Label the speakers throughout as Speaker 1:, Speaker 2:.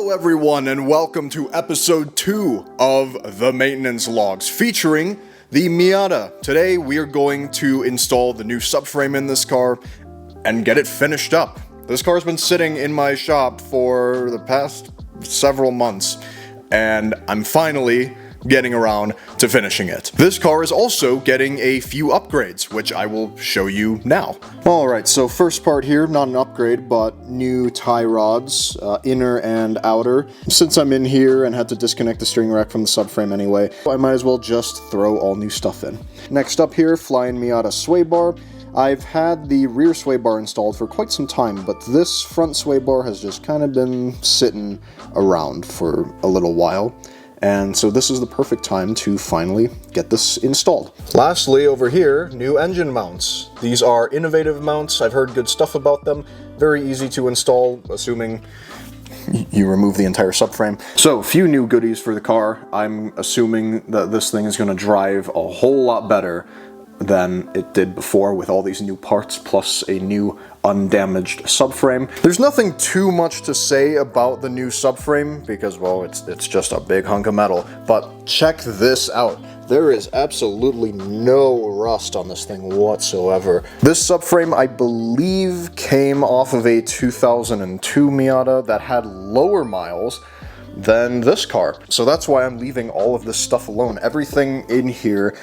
Speaker 1: Hello everyone and welcome to episode 2 of the maintenance logs featuring the Miata. Today we are going to install the new subframe in this car and get it finished up. This car's been sitting in my shop for the past several months and I'm finally getting around to finishing it. This car is also getting a few upgrades, which I will show you now. Alright, so first part here, not an upgrade, but new tie rods, inner and outer. Since I'm in here and had to disconnect the steering rack from the subframe anyway, I might as well just throw all new stuff in. Next up here, Flying Miata sway bar. I've had the rear sway bar installed for quite some time, but this front sway bar has just kind of been sitting around for a little while. And so this is the perfect time to finally get this installed. Lastly, over here, new engine mounts. These are innovative mounts. I've heard good stuff about them. Very easy to install, assuming you remove the entire subframe. So, a few new goodies for the car. I'm assuming that this thing is going to drive a whole lot better than it did before with all these new parts plus a new undamaged subframe. There's nothing too much to say about the new subframe because, well, it's just a big hunk of metal, but check this out. There is absolutely no rust on this thing whatsoever. This subframe, I believe, came off of a 2002 Miata that had lower miles than this car. So that's why I'm leaving all of this stuff alone. Everything in here,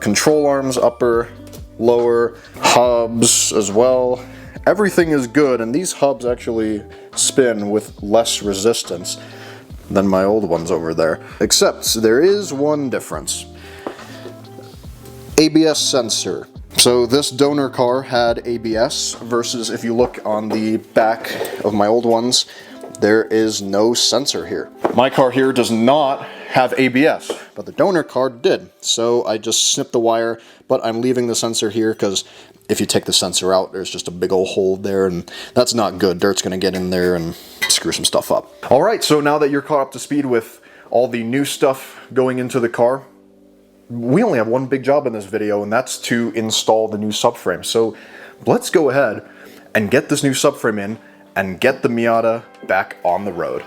Speaker 1: control arms, upper, lower, hubs as well. Everything is good, and these hubs actually spin with less resistance than my old ones over there. Except there is one difference. ABS sensor. So this donor car had ABS versus if you look on the back of my old ones, there is no sensor here. My car here does not have ABS, but the donor car did. So I just snipped the wire, but I'm leaving the sensor here because if you take the sensor out, there's just a big old hole there, and that's not good. Dirt's gonna get in there and screw some stuff up. All right, so now that you're caught up to speed with all the new stuff going into the car, we only have one big job in this video, and that's to install the new subframe. So let's go ahead and get this new subframe in and get the Miata back on the road.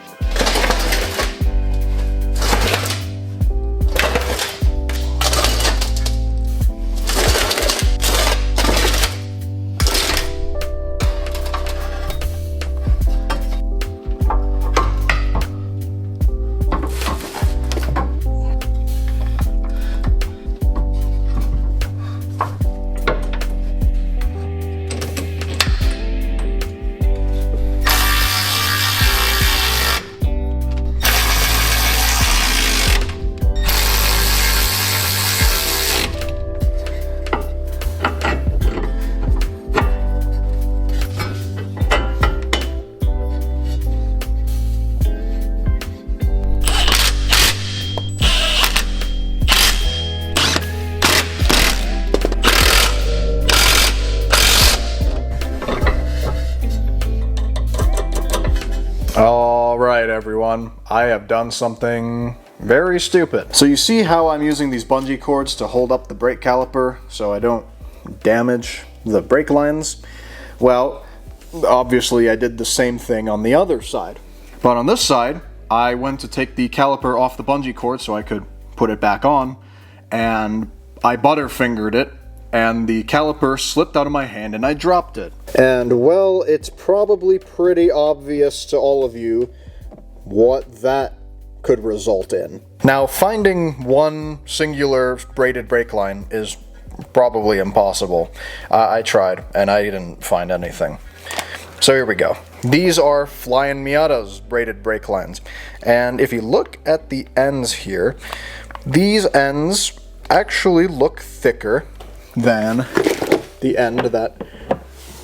Speaker 1: Alright everyone, I have done something very stupid. So you see how I'm using these bungee cords to hold up the brake caliper so I don't damage the brake lines? Well, obviously I did the same thing on the other side. But on this side, I went to take the caliper off the bungee cord so I could put it back on, and I butterfingered it, and the caliper slipped out of my hand and I dropped it. And well, it's probably pretty obvious to all of you what that could result in. Now, finding one singular braided brake line is probably impossible. I tried and I didn't find anything. So here we go. These are Flying Miata's braided brake lines. And if you look at the ends here, these ends actually look thicker than the end that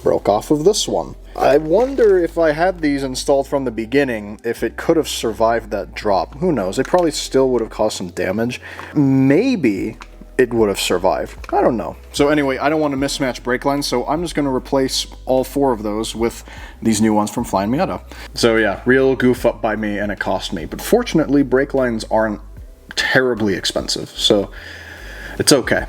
Speaker 1: broke off of this one. I wonder if I had these installed from the beginning, if it could have survived that drop. Who knows? It probably still would have caused some damage. Maybe it would have survived. I don't know. So anyway, I don't want to mismatch brake lines, so I'm just going to replace all 4 of those with these new ones from Flying Miata. So yeah, real goof up by me, and it cost me. But fortunately, brake lines aren't terribly expensive, so it's okay.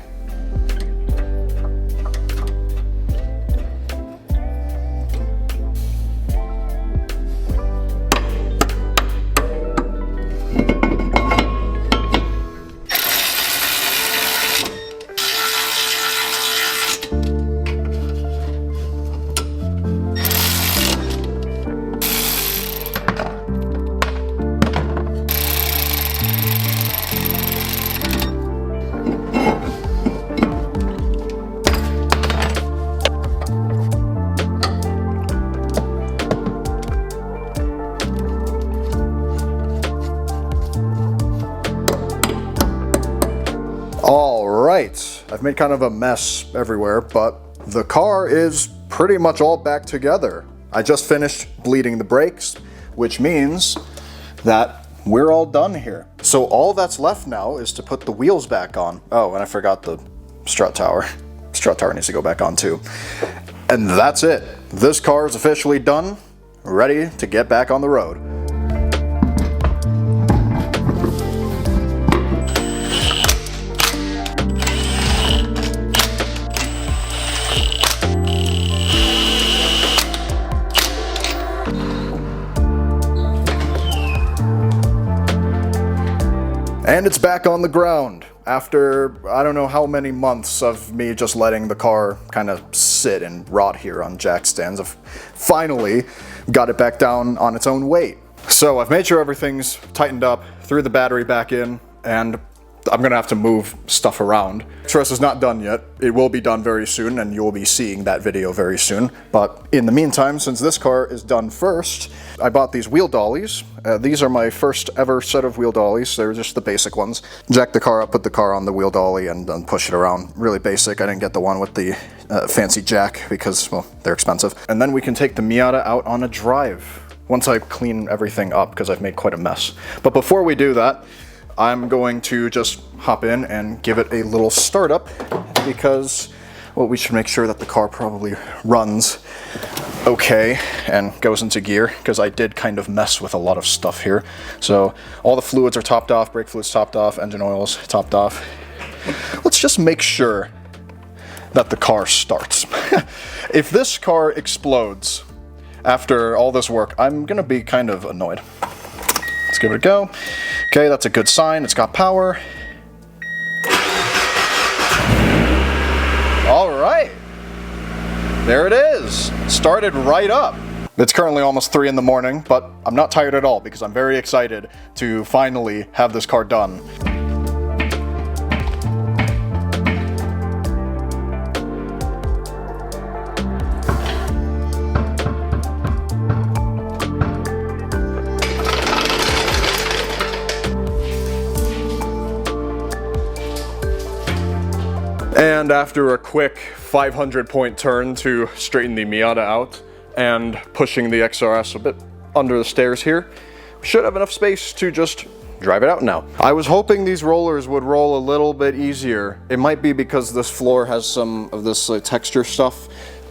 Speaker 1: All right, I've made kind of a mess everywhere, but the car is pretty much all back together. I just finished bleeding the brakes, which means that we're all done here. So all that's left now is to put the wheels back on. Oh, and I forgot the strut tower. Strut tower needs to go back on too. And that's it. This car is officially done, ready to get back on the road. And it's back on the ground after I don't know how many months of me just letting the car kind of sit and rot here on jack stands. I've finally got it back down on its own weight. So I've made sure everything's tightened up, threw the battery back in, and I'm gonna have to move stuff around. Truss is not done yet. It will be done very soon, and you'll be seeing that video very soon. But in the meantime, since this car is done first, I bought these wheel dollies. These are my first ever set of wheel dollies. They're just the basic ones. Jack the car up, put the car on the wheel dolly, and then push it around. Really basic. I didn't get the one with the fancy jack because, well, they're expensive. And then we can take the Miata out on a drive once I clean everything up, because I've made quite a mess. But before we do that, I'm going to just hop in and give it a little startup because, well, we should make sure that the car probably runs okay and goes into gear, because I did kind of mess with a lot of stuff here. So all the fluids are topped off, brake fluids topped off, engine oils topped off. Let's just make sure that the car starts. If this car explodes after all this work, I'm gonna be kind of annoyed. Let's give it a go. Okay, that's a good sign. It's got power. All right. There it is. Started right up. It's currently almost 3 in the morning, but I'm not tired at all because I'm very excited to finally have this car done. And after a quick 500-point turn to straighten the Miata out and pushing the XRS a bit under the stairs here, we should have enough space to just drive it out now. I was hoping these rollers would roll a little bit easier. It might be because this floor has some of this texture stuff,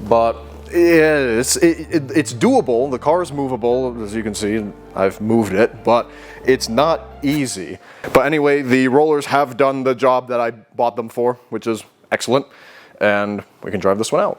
Speaker 1: but yeah, it's doable. The car is movable, as you can see. I've moved it, but it's not easy. But anyway, the rollers have done the job that I bought them for, which is excellent, and we can drive this one out.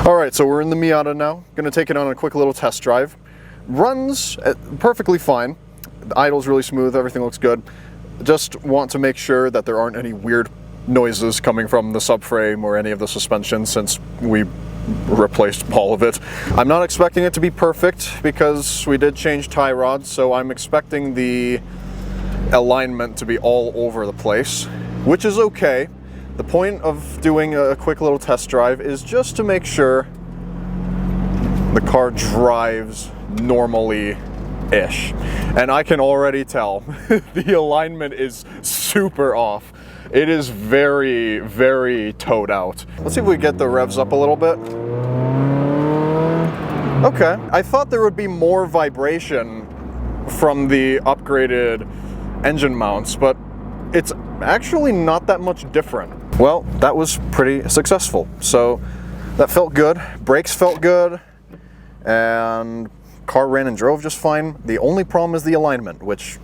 Speaker 1: Alright, so we're in the Miata now. Gonna take it on a quick little test drive. Runs perfectly fine. The idle's really smooth, everything looks good. Just want to make sure that there aren't any weird noises coming from the subframe or any of the suspension, since we replaced all of it. I'm not expecting it to be perfect because we did change tie rods, so I'm expecting the alignment to be all over the place, which is okay. The point of doing a quick little test drive is just to make sure the car drives normally-ish. And I can already tell the alignment is super off. It is very, very towed out. Let's see if we get the revs up a little bit. Okay, I thought there would be more vibration from the upgraded engine mounts, but it's actually not that much different. Well, that was pretty successful. So that felt good. Brakes felt good. And car ran and drove just fine. The only problem is the alignment, which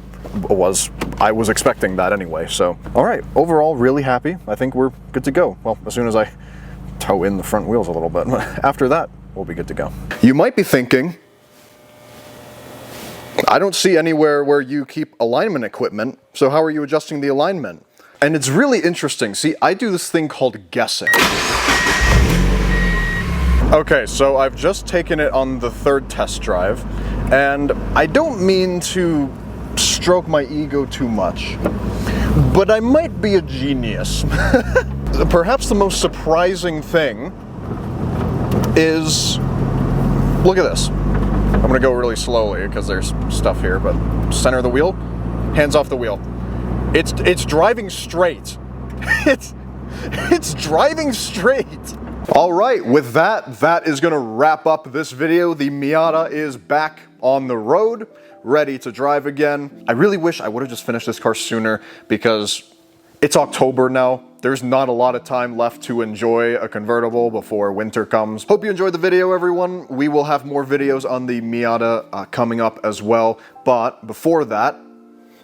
Speaker 1: I was expecting that anyway. So, all right, overall, really happy. I think we're good to go. Well, as soon as I tow in the front wheels a little bit, after that, we'll be good to go. You might be thinking, I don't see anywhere where you keep alignment equipment, so how are you adjusting the alignment? And it's really interesting. See, I do this thing called guessing. Okay, so I've just taken it on the third test drive, and I don't mean to stroke my ego too much, but I might be a genius. Perhaps the most surprising thing is, look at this. I'm gonna go really slowly because there's stuff here, but center the wheel, hands off the wheel. It's driving straight. It's driving straight. All right, with that is gonna wrap up this video. The Miata is back on the road, ready to drive again. I really wish I would have just finished this car sooner because it's October now. There's not a lot of time left to enjoy a convertible before winter comes. Hope you enjoyed the video, everyone. We will have more videos on the Miata coming up as well. But before that,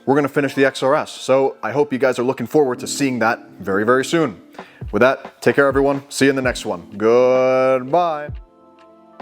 Speaker 1: we're gonna finish the XRS. So I hope you guys are looking forward to seeing that very, very soon. With that, take care, everyone. See you in the next one. Goodbye.